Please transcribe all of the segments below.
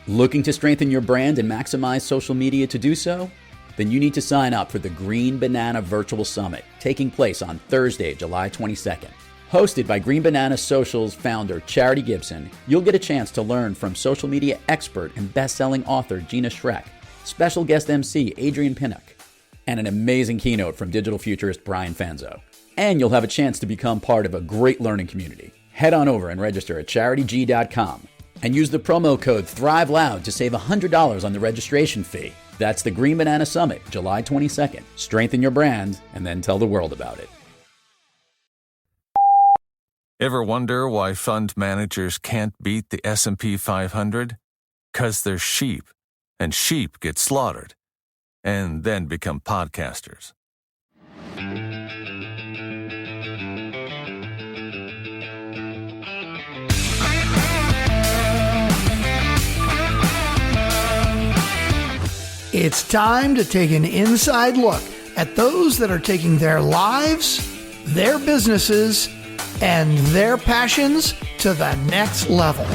Looking to strengthen your brand and maximize social media to do so? Then you need to sign up for the Green Banana Virtual Summit, taking place on Thursday, July 22nd. Hosted by Green Banana Social's founder, Charity Gibson, you'll get a chance to learn from social media expert and best-selling author Gina Schreck, special guest MC Adrian Pinnock, and an amazing keynote from digital futurist Brian Fanzo. And you'll have a chance to become part of a great learning community. Head on over and register at charityg.com and use the promo code THRIVELOUD to save $100 on the registration fee. That's the Green Banana Summit, July 22nd. Strengthen your brand and then tell the world about it. Ever wonder why fund managers can't beat the S&P 500? 'Cause they're sheep, and sheep get slaughtered and then become podcasters. It's time to take an inside look at those that are taking their lives, their businesses, and their passions to the next level.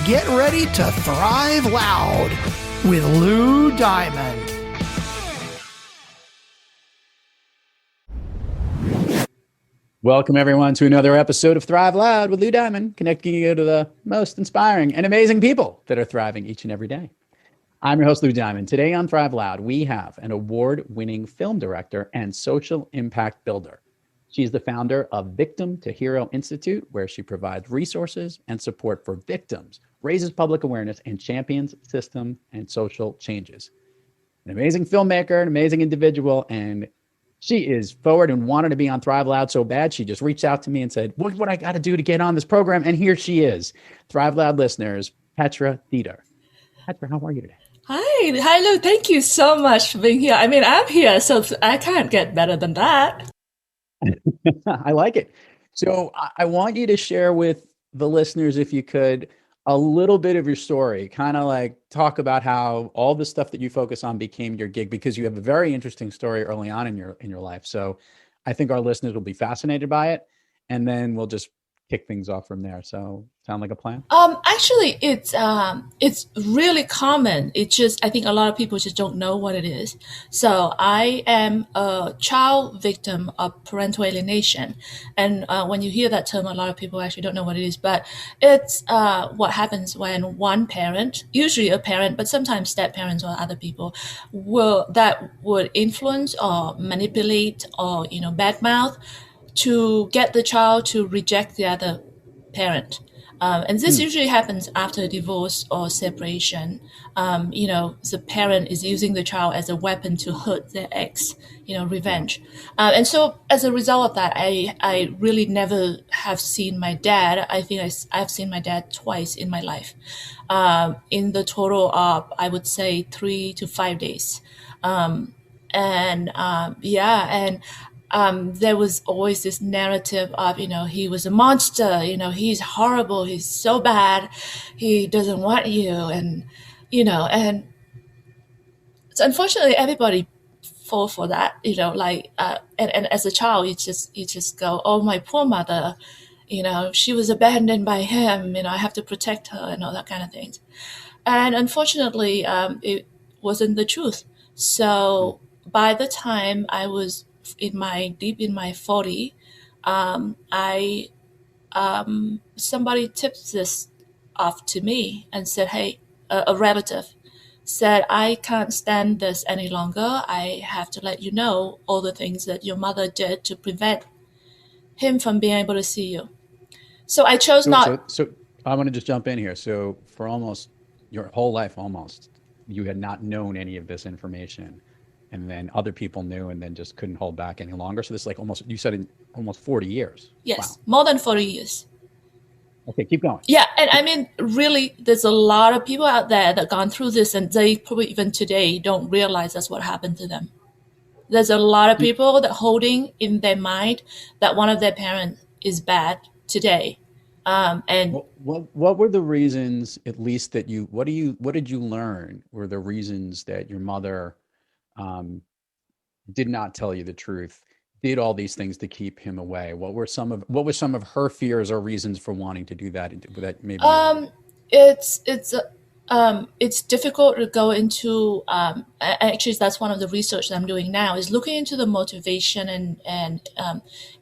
Get ready to thrive loud with Lou Diamond. Welcome, everyone, to another episode of Thrive Loud with Lou Diamond, connecting you to the most inspiring and amazing people that are thriving each and every day. I'm your host, Lou Diamond. Today on Thrive Loud, we have an award-winning film director and social impact builder. She's the founder of Victim to Hero Institute, where she provides resources and support for victims, raises public awareness, and champions system and social changes. An amazing filmmaker, an amazing individual, and she is forward and wanted to be on Thrive Loud so bad. She just reached out to me and said, what I got to do to get on this program? And here she is. Thrive Loud listeners, Petra Deeter. Petra, how are you today? Hi, Lou. Thank you so much for being here. I mean, I'm here, so I can't get better than that. I like it. So I want you to share with the listeners, if you could, a little bit of your story, kind of like talk about how all the stuff that you focus on became your gig, because you have a very interesting story early on in your life. So I think our listeners will be fascinated by it, and then we'll just kick things off from there. So sound like a plan? Actually, it's really common. It's just, I think a lot of people just don't know what it is. So I am a child victim of parental alienation. And when you hear that term, a lot of people actually don't know what it is. But it's what happens when one parent, usually a parent, but sometimes step parents or other people, that would influence or manipulate or badmouth to get the child to reject the other parent. And this usually happens after a divorce or separation. The parent is using the child as a weapon to hurt their ex, revenge. And so as a result of that, I really never have seen my dad. I think I've seen my dad twice in my life, in the total of, I would say, 3 to 5 days. There was always this narrative of, he was a monster, he's horrible, he's so bad, he doesn't want you. And so unfortunately everybody fall for that, and as a child, you just go, oh, my poor mother, she was abandoned by him, I have to protect her and all that kind of things. And unfortunately, it wasn't the truth. So by the time I was deep in my 40, somebody tipped this off to me and said, hey, a relative said, I can't stand this any longer. I have to let you know all the things that your mother did to prevent him from being able to see you. So I chose not. So I want to just jump in here. So for almost your whole life, you had not known any of this information. And then other people knew and then just couldn't hold back any longer. So this is like you said almost 40 years. Yes, wow. More than 40 years. Okay, keep going. Yeah, and I mean, really, there's a lot of people out there that gone through this, and they probably even today don't realize that's what happened to them. There's a lot of people that holding in their mind that one of their parents is bad today. And what were the reasons, at least that what did you learn were the reasons that your mother did not tell you the truth, did all these things to keep him away? What were some of her fears or reasons for wanting to do that? That maybe It's it's difficult to go into. Actually, that's one of the research that I'm doing now is looking into the motivation and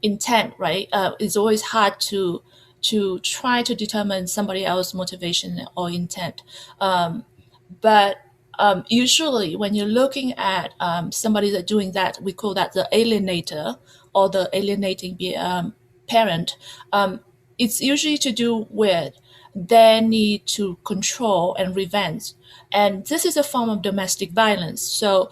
intent. Right, it's always hard to try to determine somebody else's motivation or intent. But usually, when you're looking at somebody that doing that, we call that the alienator or the alienating parent. It's usually to do with their need to control and revenge. And this is a form of domestic violence. So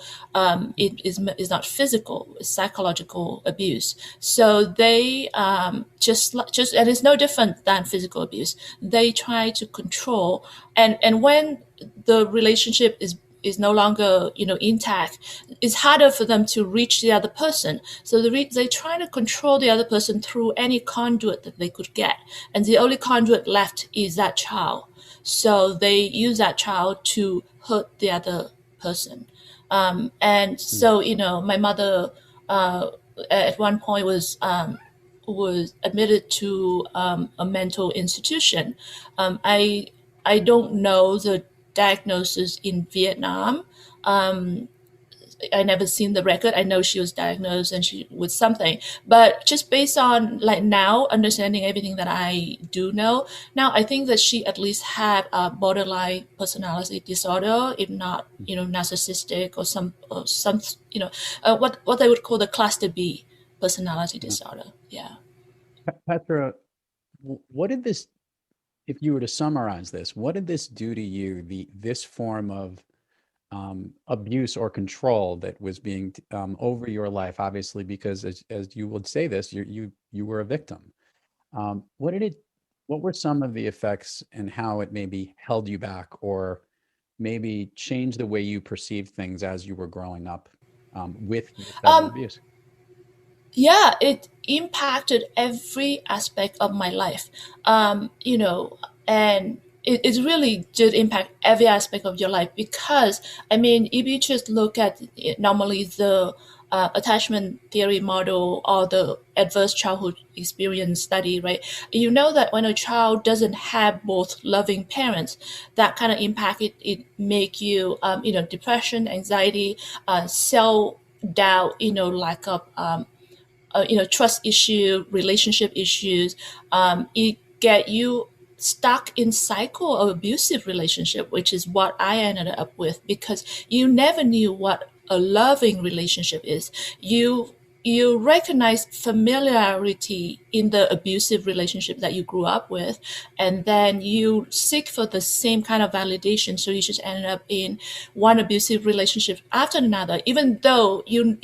it is not physical, it's psychological abuse. So they and it's no different than physical abuse. They try to control, and when the relationship is no longer intact, it's harder for them to reach the other person. So they try to control the other person through any conduit that they could get, and the only conduit left is that child. So they use that child to hurt the other person. And so my mother at one point was admitted to a mental institution. I don't know the diagnosis in Vietnam. I never seen the record. I know she was diagnosed and she with something, but just based on like now understanding everything that I do know now, I think that she at least had a borderline personality disorder, if not narcissistic or some what they would call the cluster B personality disorder. Yeah. Petra, what did this, if you were to summarize this, what did this do to you? This form of abuse or control that was being over your life, obviously, because as you would say this, you were a victim. What were some of the effects and how it maybe held you back or maybe changed the way you perceived things as you were growing up with this type of abuse? Yeah, it impacted every aspect of my life. And it really did impact every aspect of your life because, I mean, if you just look at normally the attachment theory model or the adverse childhood experience study, right? You know that when a child doesn't have both loving parents, that kind of impact it make you, depression, anxiety, self-doubt, lack of trust issue, relationship issues. It get you stuck in cycle of abusive relationship, which is what I ended up with because you never knew what a loving relationship is. You recognize familiarity in the abusive relationship that you grew up with, and then you seek for the same kind of validation. So you just ended up in one abusive relationship after another, even though you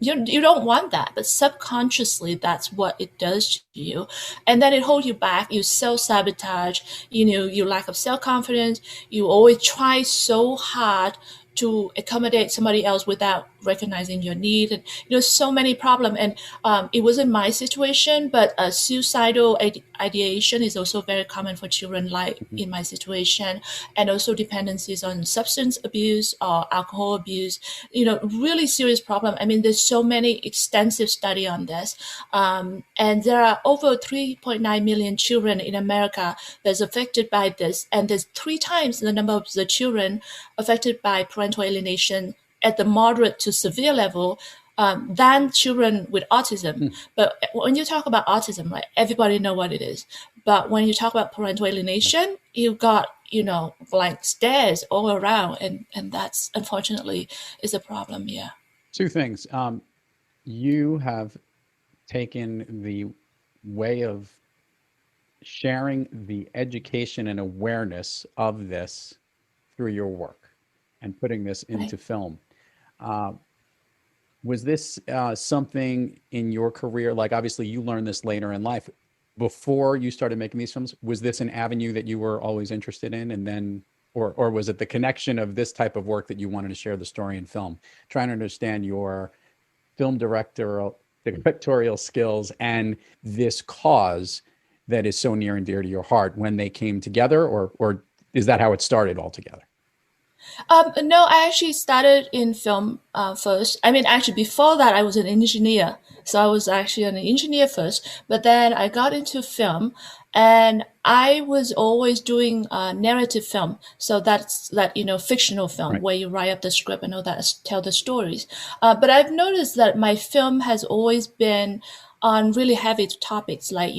don't want that, but subconsciously that's what it does to you. And then it holds you back. You self-sabotage, your lack of self-confidence. You always try so hard to accommodate somebody else without recognizing your need. And, so many problems. And it wasn't my situation, but suicidal ideation is also very common for children like in my situation. And also dependencies on substance abuse or alcohol abuse, really serious problem. I mean, there's so many extensive study on this. And there are over 3.9 million children in America that's affected by this. And there's 3 times the number of the children affected by parental alienation at the moderate to severe level than children with autism. But when you talk about autism, right, everybody know what it is. But when you talk about parental alienation, you've got, blank stares all around. And that's unfortunately is a problem. Yeah. 2 things. You have taken the way of sharing the education and awareness of this through your work and putting this into film. Was this something in your career? Like, obviously you learned this later in life. Before you started making these films, was this an avenue that you were always interested in? And then, or was it the connection of this type of work that you wanted to share the story in film? Trying to understand your film directorial skills and this cause that is so near and dear to your heart when they came together, or is that how it started altogether? No, I actually started in film first. I mean, actually, before that, I was an engineer. So I was actually an engineer first, but then I got into film, and I was always doing narrative film. So that's that, fictional film Right. where you write up the script and all that, tell the stories. But I've noticed that my film has always been on really heavy topics like,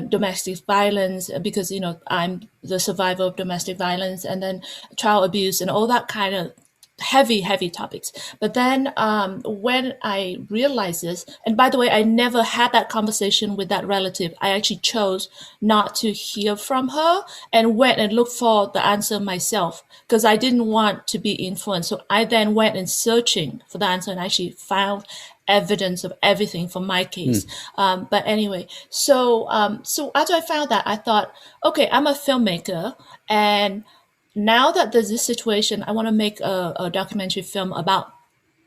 domestic violence, because I'm the survivor of domestic violence, and then child abuse and all that kind of heavy topics. But then when I realized this, and by the way, I never had that conversation with that relative. I actually chose not to hear from her and went and looked for the answer myself, because I didn't want to be influenced. So I then went and searching for the answer and actually found evidence of everything for my case. But anyway, so after I found that, I thought, okay, I'm a filmmaker, and now that there's this situation, I want to make a documentary film about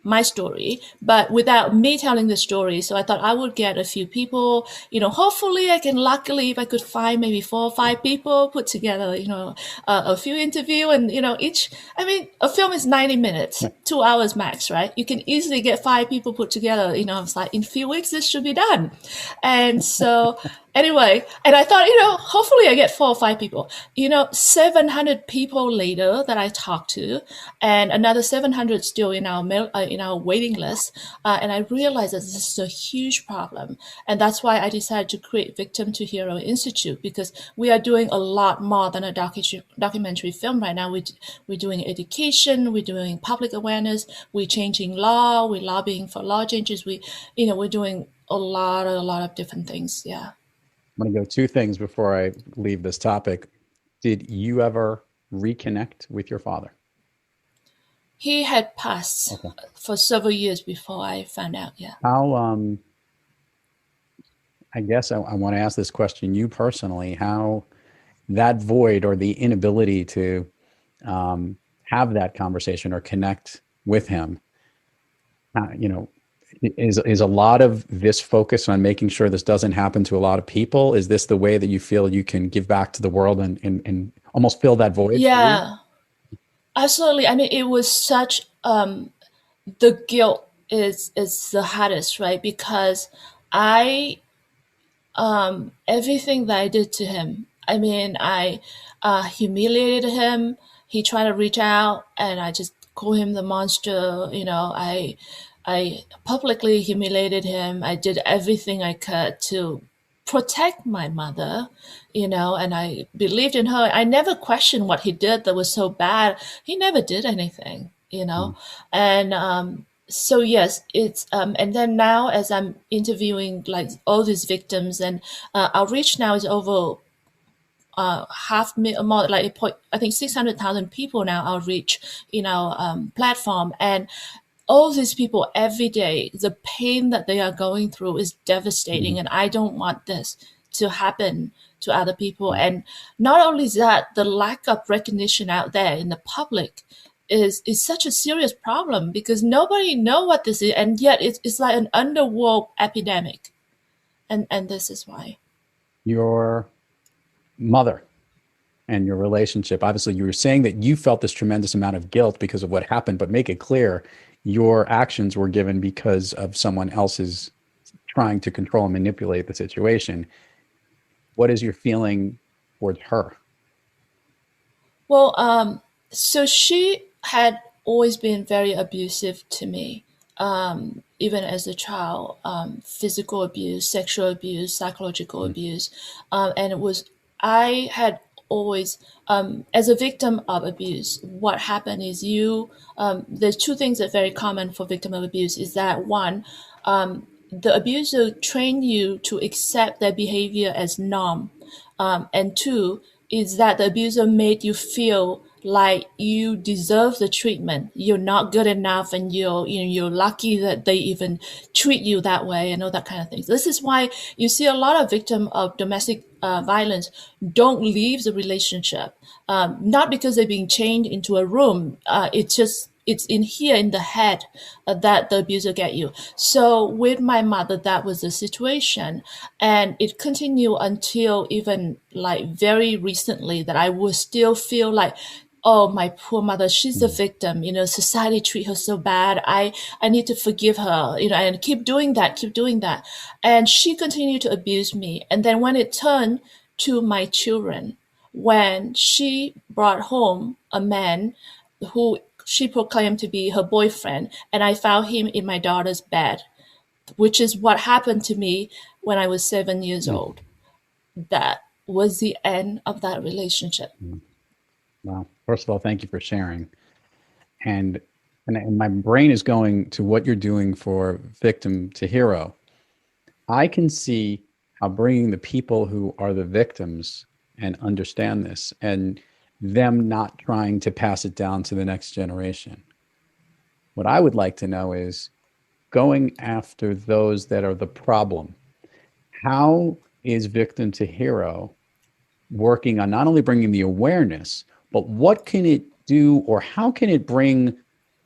my story, but without me telling the story. So I thought I would get a few people, hopefully I can, luckily, if I could find maybe 4 or 5 people, put together, a few interview, and, a film is 90 minutes, 2 hours max, right? You can easily get 5 people put together, it's like in a few weeks, this should be done. And so anyway, and I thought, hopefully I get 4 or 5 people, 700 people later that I talked to, and another 700 still in our waiting list. And I realized that this is a huge problem. And that's why I decided to create Victim to Hero Institute, because we are doing a lot more than a documentary film right now. We're doing education, we're doing public awareness, we're changing law, we're lobbying for law changes. We're doing a lot of different things. Yeah. I'm going to go 2 things before I leave this topic. Did you ever reconnect with your father? He had passed for several years before I found out. Yeah. How, I guess I want to ask this question, you personally, how that void or the inability to have that conversation or connect with him, is a lot of this focus on making sure this doesn't happen to a lot of people? Is this the way that you feel you can give back to the world and almost fill that void? Yeah, absolutely. It was such, the guilt is the hardest, right? Because I, everything that I did to him, I humiliated him. He tried to reach out, and I just called him the monster. I publicly humiliated him. I did everything I could to protect my mother, and I believed in her. I never questioned what he did that was so bad. He never did anything, and so yes, it's and then now as I'm interviewing like all these victims, and our reach now is over more, like I think 600,000 people now outreach in our platform. And all these people every day, the pain that they are going through is devastating. And I don't want this to happen to other people. And not only that, the lack of recognition out there in the public is such a serious problem, because nobody know what this is. And yet it's like an underworld epidemic. And this is why. Your mother and your relationship, obviously you were saying that you felt this tremendous amount of guilt because of what happened, but make it clear your actions were given because of someone else's trying to control and manipulate the situation. What is your feeling towards her? Well, so she had always been very abusive to me, even as a child. Physical abuse, sexual abuse, psychological abuse. And I had always, as a victim of abuse, what happened is there's 2 things that are very common for victim of abuse is that, one, the abuser trained you to accept their behavior as norm. And 2 is that the abuser made you feel like you deserve the treatment. You're not good enough, and you're lucky that they even treat you that way, and all that kind of things. This is why you see a lot of victims of domestic violence don't leave the relationship, not because they're being chained into a room. It's in here in the head that the abuser get you. So with my mother, that was the situation. And it continued until even like very recently that I would still feel like, oh, my poor mother, she's a victim, society treat her so bad. I need to forgive her, and keep doing that. And she continued to abuse me. And then when it turned to my children, when she brought home a man who she proclaimed to be her boyfriend, and I found him in my daughter's bed, which is what happened to me when I was 7 years old. That was the end of that relationship. Wow. First of all, thank you for sharing. And my brain is going to what you're doing for victim to hero. I can see how bringing the people who are the victims and understand this and them not trying to pass it down to the next generation. What I would like to know is going after those that are the problem. How is victim to hero working on not only bringing the awareness, but what can it do, or how can it bring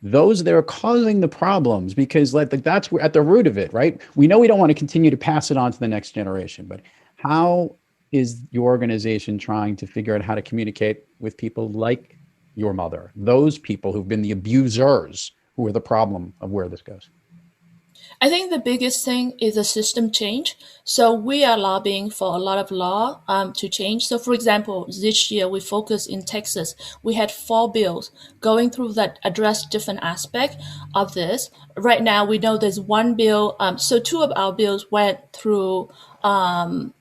those that are causing the problems? Because that's at the root of it, right? We know we don't want to continue to pass it on to the next generation, but how is your organization trying to figure out how to communicate with people like your mother, those people who've been the abusers, who are the problem of where this goes? I think the biggest thing is a system change. So we are lobbying for a lot of law to change. So for example, this year we focused in Texas. We had 4 bills going through that address different aspects of this. Right now, we know there's 1 bill. So 2 of our bills went through, one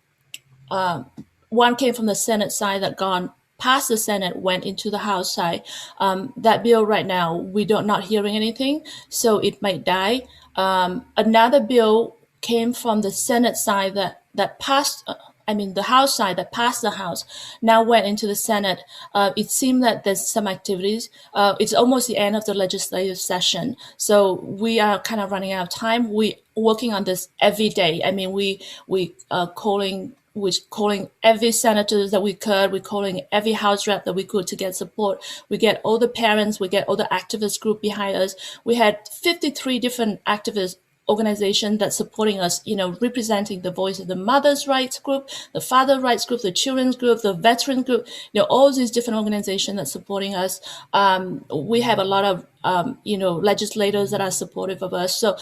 came from the Senate side that gone past the Senate, went into the House side. That bill right now, we don't not hearing anything, so it might die. Another bill came from the Senate side that passed, the House side that passed the House, now went into the Senate. It seemed that there's some activities. It's almost the end of the legislative session, so we are kind of running out of time. We working on this every day. We we're calling every senator that we could. We're calling every House rep that we could to get support. We get all the parents. We get all the activist group behind us. We had 53 different activist organizations that supporting us, representing the voice of the mothers' rights group, the father rights group, the children's group, the veteran group, all these different organizations that supporting us. We have a lot of, legislators that are supportive of us. So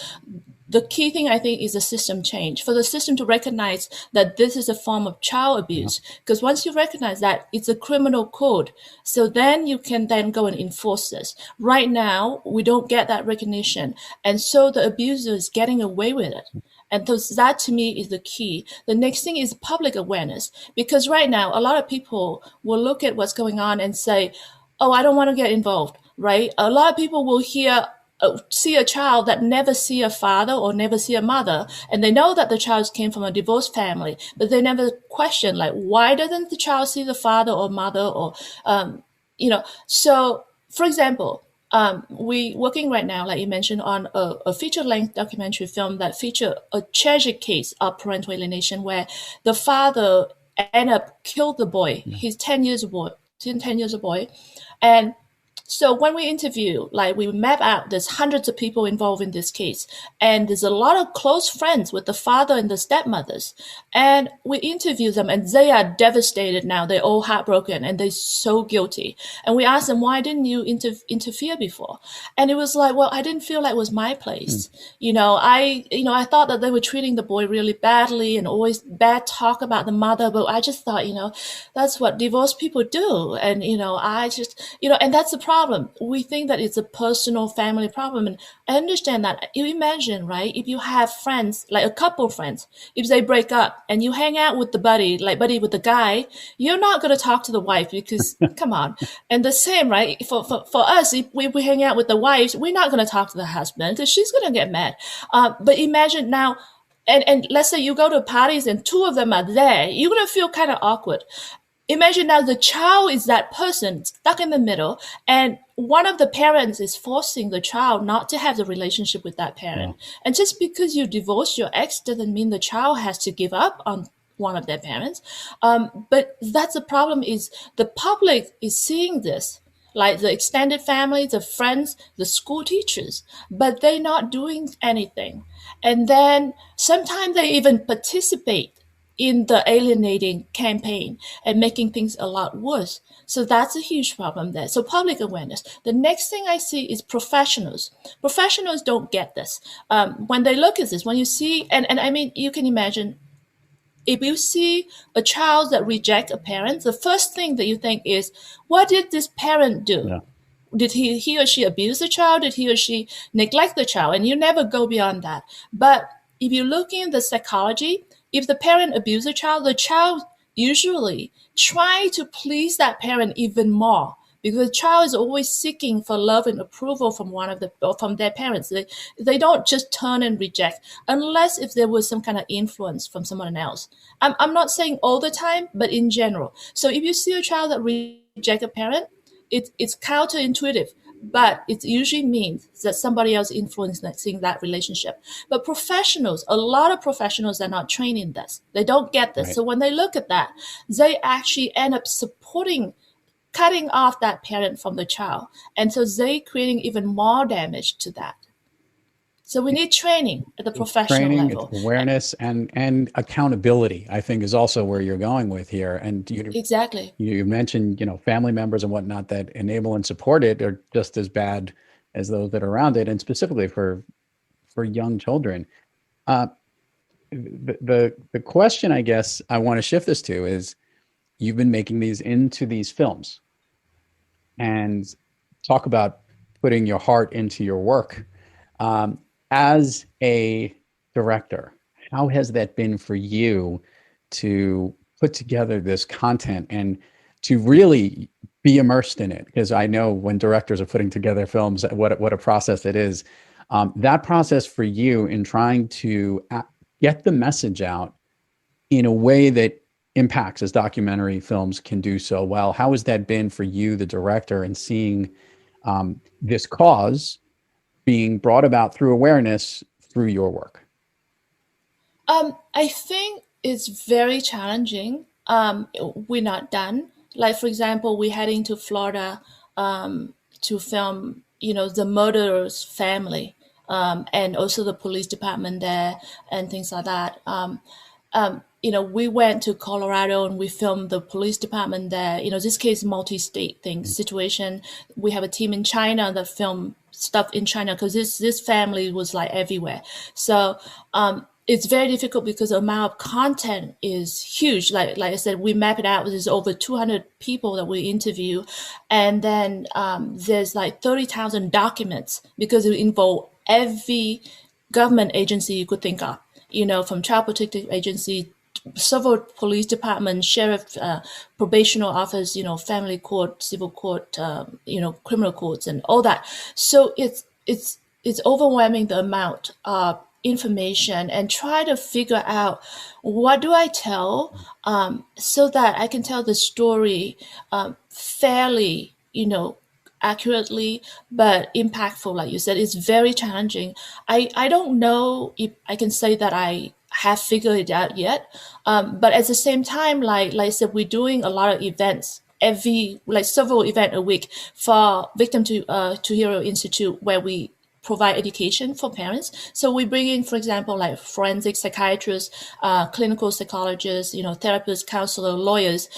the key thing, I think, is a system change, for the system to recognize that this is a form of child abuse. Because once you recognize that, it's a criminal code. So then you can then go and enforce this. Right now, we don't get that recognition. And so the abuser is getting away with it. And that to me is the key. The next thing is public awareness. Because right now, a lot of people will look at what's going on and say, oh, I don't want to get involved, right? A lot of people will see a child that never see a father or never see a mother, and they know that the child came from a divorced family, but they never question, why doesn't the child see the father or mother, or so for example, we working right now, like you mentioned, on a feature-length documentary film that feature a tragic case of parental alienation, where the father ended up killed the boy. He's 10 years old boy, and so when we interview, we map out, there's hundreds of people involved in this case, and there's a lot of close friends with the father and the stepmothers. And we interview them, and they are devastated now. They're all heartbroken, and they're so guilty. And we asked them, why didn't you interfere before? And it was like, well, I didn't feel like it was my place. I thought that they were treating the boy really badly and always bad talk about the mother. But I just thought, that's what divorced people do. And, I just, and that's the problem. We think that it's a personal family problem. And I understand that. You imagine, right? If you have friends, like a couple friends, if they break up and you hang out with the buddy with the guy, you're not going to talk to the wife because, come on. And the same, right? For us, if we hang out with the wives, we're not going to talk to the husband because she's going to get mad. But imagine now, and let's say you go to parties and 2 of them are there, you're going to feel kind of awkward. Imagine now the child is that person stuck in the middle, and one of the parents is forcing the child not to have the relationship with that parent. Yeah. And just because you divorce your ex doesn't mean the child has to give up on one of their parents. But that's the problem, is the public is seeing this, like the extended family, the friends, the school teachers, but they're not doing anything. And then sometimes they even participate in the alienating campaign and making things a lot worse. So that's a huge problem there. So public awareness. The next thing I see is professionals. Professionals don't get this. When they look at this, when you see, and I mean, you can imagine, if you see a child that rejects a parent, the first thing that you think is, what did this parent do? Yeah. Did he or she abuse the child? Did he or she neglect the child? And you never go beyond that. But if you look in the psychology, if the parent abuses the child usually try to please that parent even more, because the child is always seeking for love and approval from from their parents. They don't just turn and reject unless if there was some kind of influence from someone else. I'm not saying all the time, but in general. So if you see a child that rejects a parent, it's counterintuitive, but it usually means that somebody else influencing that relationship. But professionals, a lot of professionals are not trained in this. They don't get this. Right. So when they look at that, they actually end up cutting off that parent from the child. And so they creating even more damage to that. So we need training at the professional level. It's awareness and accountability, I think, is also where you're going with here. And Exactly. you mentioned, family members and whatnot that enable and support it are just as bad as those that are around it, and specifically for young children. The question, I guess, I want to shift this to is, you've been making these into these films, and talk about putting your heart into your work. As a director, how has that been for you to put together this content and to really be immersed in it? Because I know when directors are putting together films, what a process it is. That process for you in trying to get the message out in a way that impacts, as documentary films can do so well. How has that been for you, the director, and seeing this cause being brought about through awareness through your work? I think it's very challenging. We're not done. Like, for example, we're heading to Florida to film, the murderer's family, and also the police department there and things like that. We went to Colorado and we filmed the police department there. This case, multi-state situation. We have a team in China that filmed stuff in China because this family was like everywhere. So it's very difficult because the amount of content is huge. Like I said, we map it out. There's over 200 people that we interview. And then there's like 30,000 documents because it involves every government agency you could think of, from Child Protective Agency, several police departments, sheriff, probational office, family court, civil court, criminal courts, and all that. So it's overwhelming, the amount of information, and try to figure out what do I tell so that I can tell the story fairly, accurately, but impactful. Like you said, it's very challenging. I don't know if I can say that I have figured it out yet. But at the same time, like I said, we're doing a lot of events several events a week for Victim to Hero Institute, where we provide education for parents. So we bring in, for example, like forensic psychiatrists, clinical psychologists, therapists, counselors, lawyers.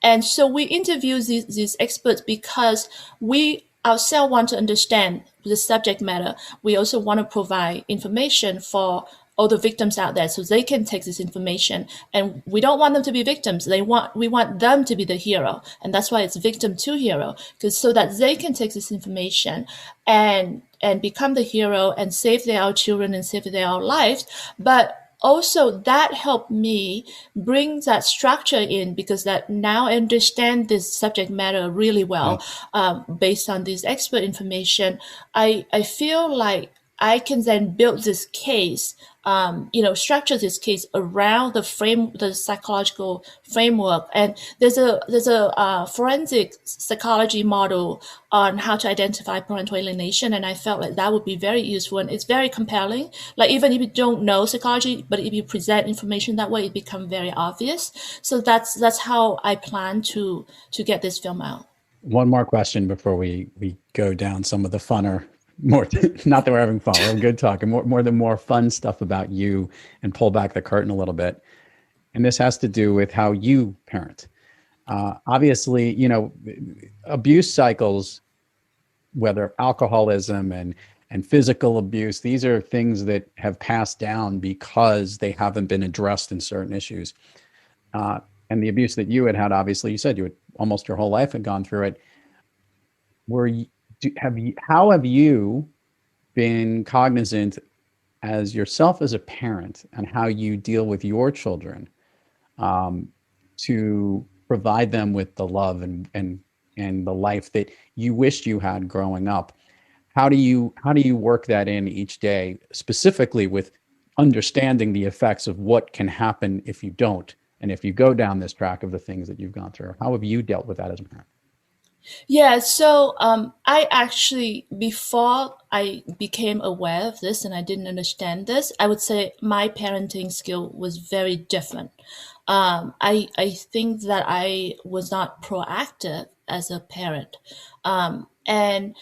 And so we interview these experts because we ourselves want to understand the subject matter. We also want to provide information for all the victims out there so they can take this information. And we don't want them to be victims. We want them to be the hero. And that's why it's victim to hero, because so that they can take this information and become the hero and save their children and save their lives. But also that helped me bring that structure in, because that now I understand this subject matter really well. Based on this expert information, I feel like I can then build this case, structure this case around the psychological framework. And there's a forensic psychology model on how to identify parental alienation, and I felt like that would be very useful, and it's very compelling. Like, even if you don't know psychology, but if you present information that way, it becomes very obvious. So that's how I plan to get this film out. One more question before we go down some of the funner, more, not that we're having fun, we're good talking, more fun stuff about you, and pull back the curtain a little bit. and this has to do with how you parent. Obviously, abuse cycles, whether alcoholism and physical abuse, these are things that have passed down because they haven't been addressed in certain issues. And the abuse that you had, obviously, you said you had almost your whole life had gone through it. How have you been cognizant as yourself as a parent and how you deal with your children to provide them with the love and the life that you wished you had growing up? How do you work that in each day, specifically with understanding the effects of what can happen if you don't, and if you go down this track of the things that you've gone through? How have you dealt with that as a parent? Yeah, so I actually, before I became aware of this and I didn't understand this, I would say my parenting skill was very different. I think that I was not proactive as a parent. And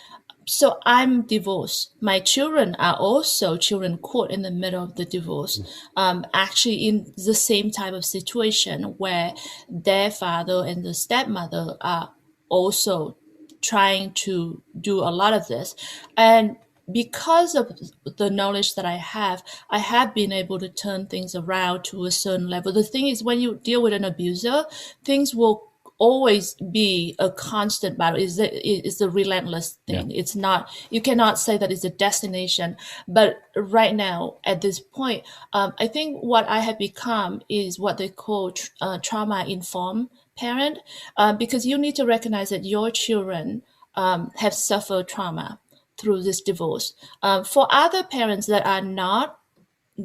so I'm divorced. My children are also children caught in the middle of the divorce, actually in the same type of situation where their father and the stepmother are also trying to do a lot of this. And because of the knowledge that I have been able to turn things around to a certain level. The thing is, when you deal with an abuser, things will always be a constant battle. It's a relentless thing. Yeah. It's not, you cannot say that it's a destination. But right now, at this point, I think what I have become is what they call trauma-informed parent, because you need to recognize that your children have suffered trauma through this divorce. For other parents that are not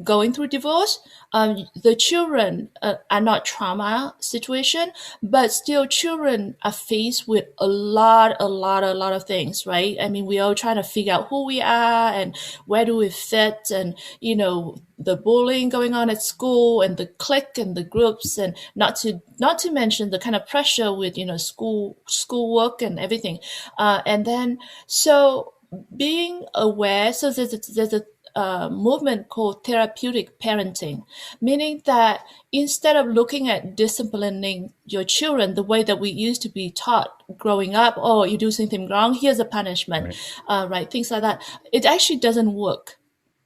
going through divorce, the children are not trauma situation, but still children are faced with a lot of things, right? I mean, we all trying to figure out who we are and where do we fit, and the bullying going on at school and the clique and the groups, and not to mention the kind of pressure with schoolwork and everything, and then so being aware. So there's a movement called Therapeutic Parenting, meaning that instead of looking at disciplining your children the way that we used to be taught growing up, oh, you do something wrong, here's a punishment, right? Things like that. It actually doesn't work.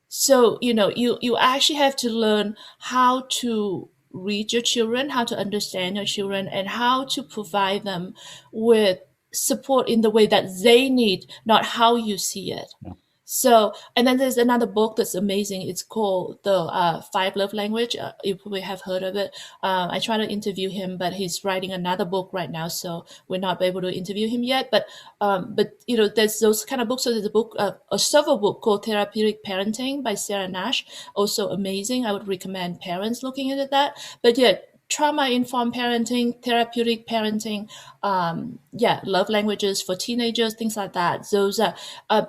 So, you actually have to learn how to read your children, how to understand your children, and how to provide them with support in the way that they need, not how you see it. Yeah. So, and then there's another book that's amazing. It's called The Five Love Language. You probably have heard of it. I try to interview him, but he's writing another book right now, so we're not able to interview him yet. But there's those kind of books. So there's a book, a server book called Therapeutic Parenting by Sarah Nash. Also amazing. I would recommend parents looking into that. But yeah, trauma-informed parenting, therapeutic parenting, love languages for teenagers, things like that. Those are,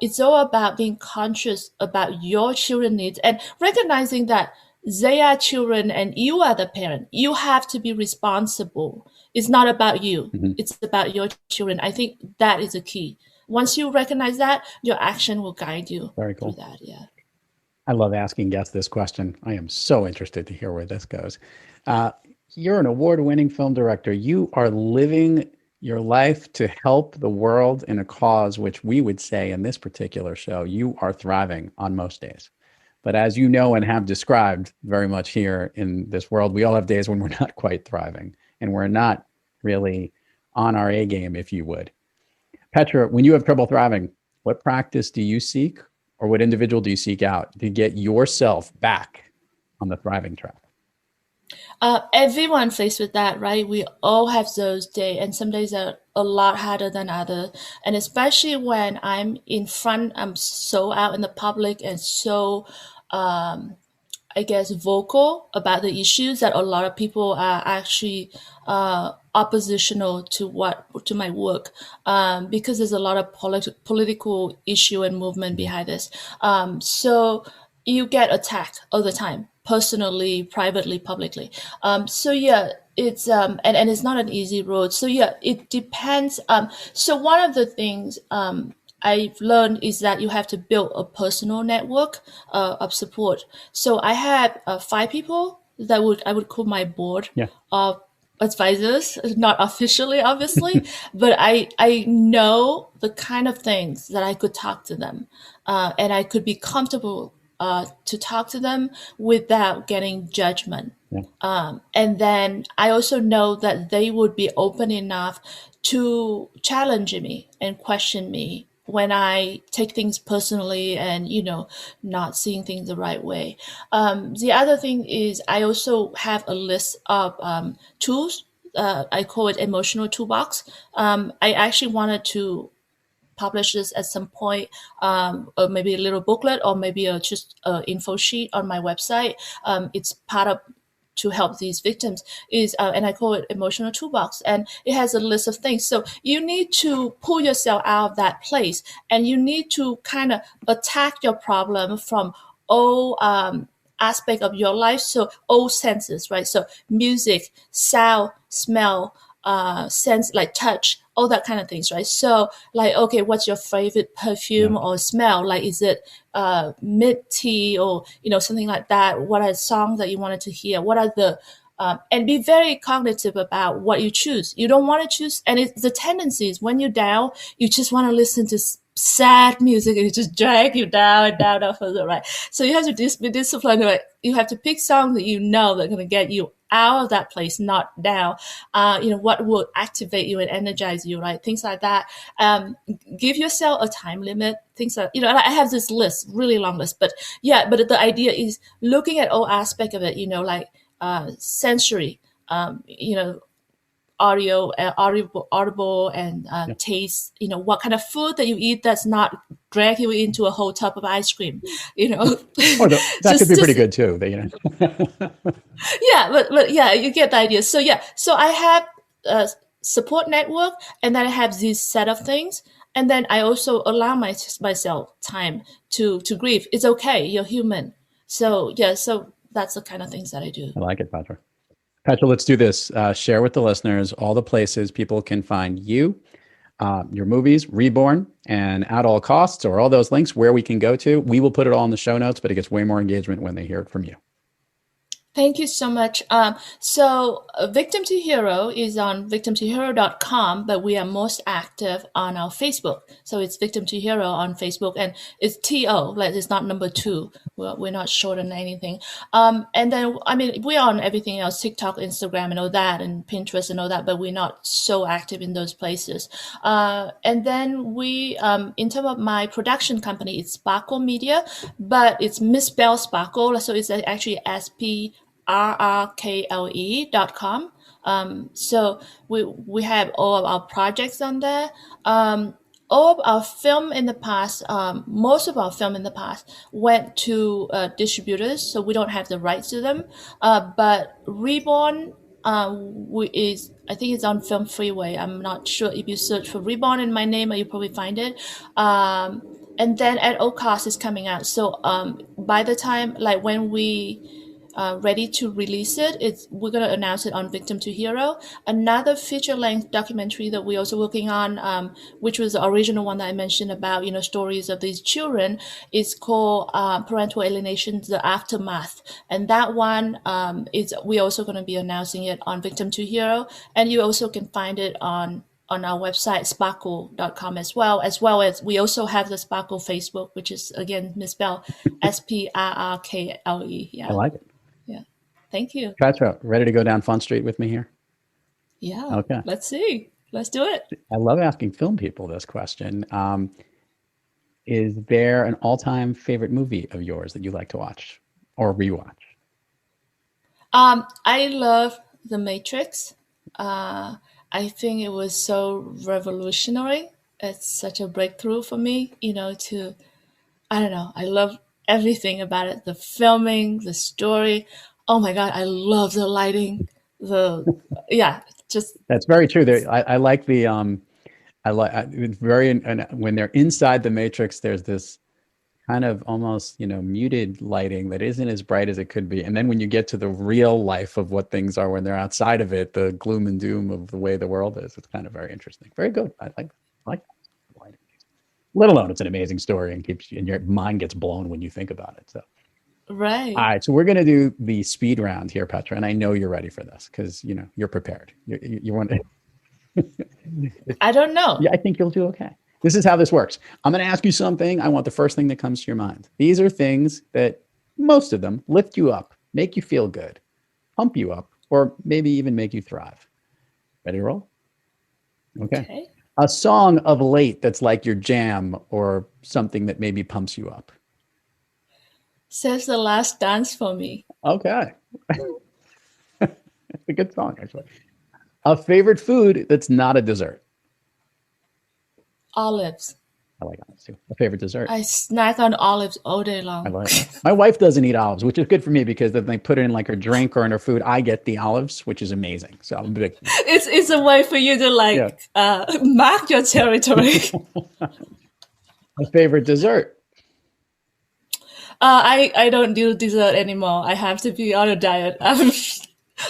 it's all about being conscious about your children's needs and recognizing that they are children and you are the parent. You have to be responsible. It's not about you. Mm-hmm. It's about your children. I think that is a key. Once you recognize that, your action will guide you. Very cool. Through that. Yeah. I love asking guests this question. I am so interested to hear where this goes. You're an award-winning film director. You are living your life to help the world in a cause which we would say in this particular show, you are thriving on most days. But as you know and have described very much here in this world, we all have days when we're not quite thriving and we're not really on our A game, if you would. Petra, when you have trouble thriving, what practice do you seek or what individual do you seek out to get yourself back on the thriving track? Everyone faced with that, right? We all have those days, and some days are a lot harder than others. And especially when I'm in front, I'm so out in the public and so, I guess, vocal about the issues that a lot of people are actually oppositional to my work, because there's a lot of political issue and movement behind this. So you get attacked all the time. Personally, privately, publicly. It's and it's not an easy road. So yeah, it depends. So one of the things I've learned is that you have to build a personal network of support. So I have 5 people that I would call my board Yeah. of advisors, not officially, obviously, but I know the kind of things that I could talk to them, and I could be comfortable to talk to them without getting judgment. Yeah. And then I also know that they would be open enough to challenge me and question me when I take things personally and, not seeing things the right way. The other thing is I also have a list of tools. I call it emotional toolbox. I actually wanted to publish this at some point, or maybe a little booklet or maybe just an info sheet on my website. It's part of to help these victims and I call it emotional toolbox, and it has a list of things. So you need to pull yourself out of that place, and you need to kind of attack your problem from all aspect of your life. So all senses, right? So music, sound, smell, sense like touch, all that kind of things, right? So like, okay, what's your favorite perfume or smell? Like, is it mint tea or, something like that? What are the songs that you wanted to hear? What are the, and be very cognitive about what you choose. You don't want to choose. And the tendency is when you're down, you just want to listen to sad music and it just drag you down and down and further, right? So you have to be disciplined. Right? You have to pick songs that you know that are going to get you out of that place, not down. What will activate you and energize you, right? Things like that. Give yourself a time limit. Things like, I have this list, really long list, but the idea is looking at all aspect of it, like sensory, audible and taste, what kind of food that you eat that's not drag you into a whole tub of ice cream, That could be pretty good too. Yeah, but you get the idea. So so I have a support network, and then I have this set of things, and then I also allow myself time to grieve. It's okay. You're human. So so that's the kind of things that I do. I like it, Petra. Petra, let's do this. Share with the listeners all the places people can find you, your movies, Reborn, and At All Costs, or all those links where we can go to. We will put it all in the show notes, but it gets way more engagement when they hear it from you. Thank you so much. So Victim to Hero is on victimtohero.com, but we are most active on our Facebook. So it's Victim to Hero on Facebook, and it's TO, like it's not number 2. We're not short on anything. And then, we're on everything else, TikTok, Instagram, and all that, and Pinterest and all that, but we're not so active in those places. And then we, in terms of my production company, it's Sparkle Media, but it's misspelled Sparkle. So it's actually SPRRKLE.com. So we have all of our projects on there. All of our film in the past, most of our film in the past went to distributors, so we don't have the rights to them. But Reborn I think it's on Film Freeway. I'm not sure. If you search for Reborn in my name, you probably find it. And then At All Costs is coming out. So by the time, like when we ready to release it, we're going to announce it on Victim to Hero. Another feature-length documentary that we're also working on, which was the original one that I mentioned about, stories of these children, is called Parental Alienation, The Aftermath. And that one, we're also going to be announcing it on Victim to Hero. And you also can find it on our website, sparkle.com as well as we also have the Sparkle Facebook, which is, again, misspelled SPRRKLE. Yeah. I like it. Yeah. Thank you. Petra, ready to go down Fun Street with me here? Yeah. Okay. Let's see. Let's do it. I love asking film people this question. Is there an all-time favorite movie of yours that you like to watch or rewatch? I love The Matrix. I think it was so revolutionary. It's such a breakthrough for me, I don't know. I love everything about it. The filming, the story. Oh my God. I love the lighting. That's very true. I like the, it's very, and when they're inside the Matrix, there's this kind of almost, muted lighting that isn't as bright as it could be. And then when you get to the real life of what things are when they're outside of it, the gloom and doom of the way the world is, it's kind of very interesting. Very good. I like that. Let alone it's an amazing story and your mind gets blown when you think about it. So Right. All right, so we're going to do the speed round here, Petra, and I know you're ready for this because you're prepared. You want to. I don't know. Yeah, I think you'll do okay. This is how this works. I'm going to ask you something. I want the first thing that comes to your mind. These are things that most of them lift you up, make you feel good, pump you up, or maybe even make you thrive. Ready to roll? Okay. A song of late that's like your jam or something that maybe pumps you up. Says The Last Dance for me. Okay. It's a good song, actually. A favorite food that's not a dessert. Olives. I like olives too. A favorite dessert. I snack on olives all day long. I like it. My wife doesn't eat olives, which is good for me because then they put it in like her drink or in her food. I get the olives, which is amazing. So I'm a big. It's a way for you to mark your territory. A favorite dessert. I don't do dessert anymore. I have to be on a diet.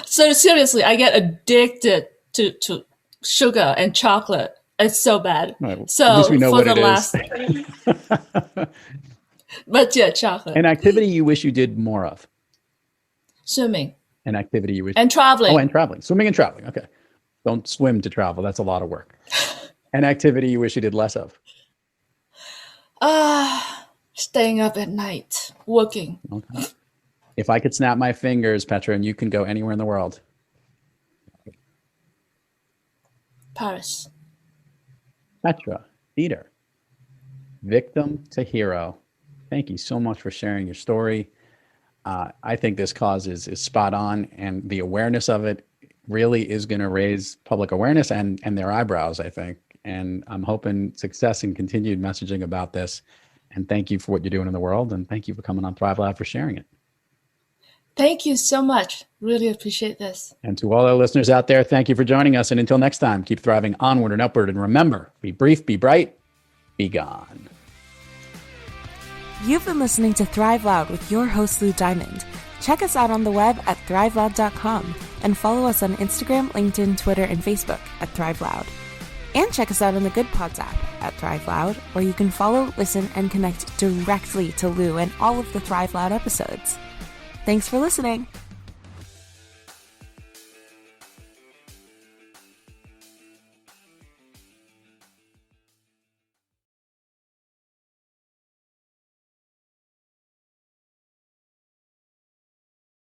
So seriously, I get addicted to sugar and chocolate. It's so bad. Right. So at least we know for what the it is. but yeah, chocolate. An activity you wish you did more of. Swimming. An activity you wish. And traveling. Oh, and traveling. Swimming and traveling. Okay. Don't swim to travel. That's a lot of work. An activity you wish you did less of. Staying up at night, working. Okay. If I could snap my fingers, Petra, and you can go anywhere in the world. Paris. Petra Deeter, victim to hero. Thank you so much for sharing your story. I think this cause is spot on, and the awareness of it really is going to raise public awareness and their eyebrows, I think. And I'm hoping success and continued messaging about this. And thank you for what you're doing in the world. And thank you for coming on Thrive Loud for sharing it. Thank you so much. Really appreciate this. And to all our listeners out there, thank you for joining us. And until next time, keep thriving onward and upward. And remember, be brief, be bright, be gone. You've been listening to Thrive Loud with your host, Lou Diamond. Check us out on the web at thriveloud.com and follow us on Instagram, LinkedIn, Twitter, and Facebook at Thrive Loud. And check us out on the Good Pods app at Thrive Loud, where you can follow, listen, and connect directly to Lou and all of the Thrive Loud episodes. Thanks for listening.